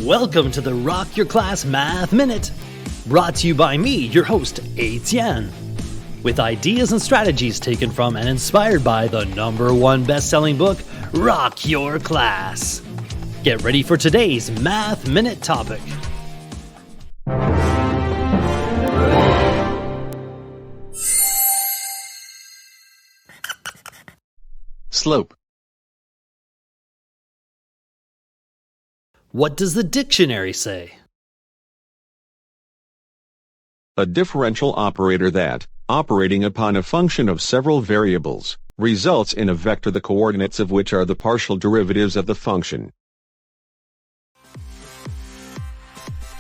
Welcome to the Rock Your Class Math Minute, brought to you by me, your host, Etienne, with ideas and strategies taken from and inspired by the #1 best-selling book, Rock Your Class. Get ready for today's Math Minute topic. Slope. What does the dictionary say? A differential operator that, operating upon a function of several variables, results in a vector the coordinates of which are the partial derivatives of the function.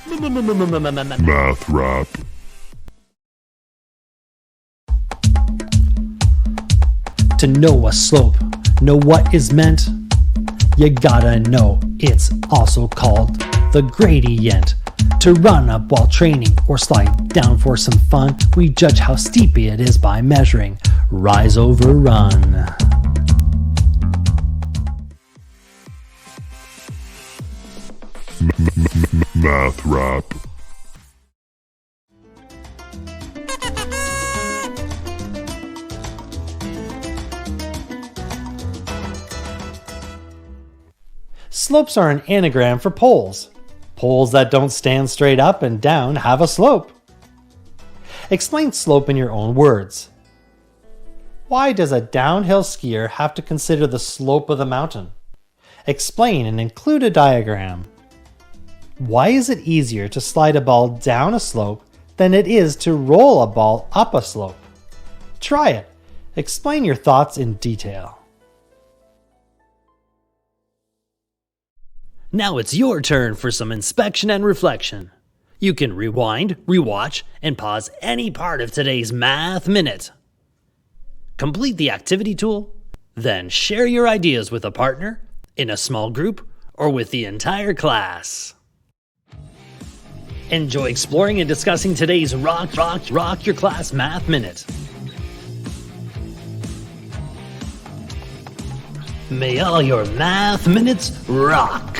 Math rap. To know a slope, know what is meant, you gotta know it's also called the gradient. To run up while training or slide down for some fun, we judge how steep it is by measuring rise over run. Math rap. Slopes are an anagram for poles. Poles that don't stand straight up and down have a slope. Explain slope in your own words. Why does a downhill skier have to consider the slope of the mountain? Explain and include a diagram. Why is it easier to slide a ball down a slope than it is to roll a ball up a slope? Try it. Explain your thoughts in detail. Now it's your turn for some inspection and reflection. You can rewind, rewatch, and pause any part of today's Math Minute. Complete the activity tool, then share your ideas with a partner, in a small group, or with the entire class. Enjoy exploring and discussing today's Rock Your Class Math Minute. May all your math minutes rock!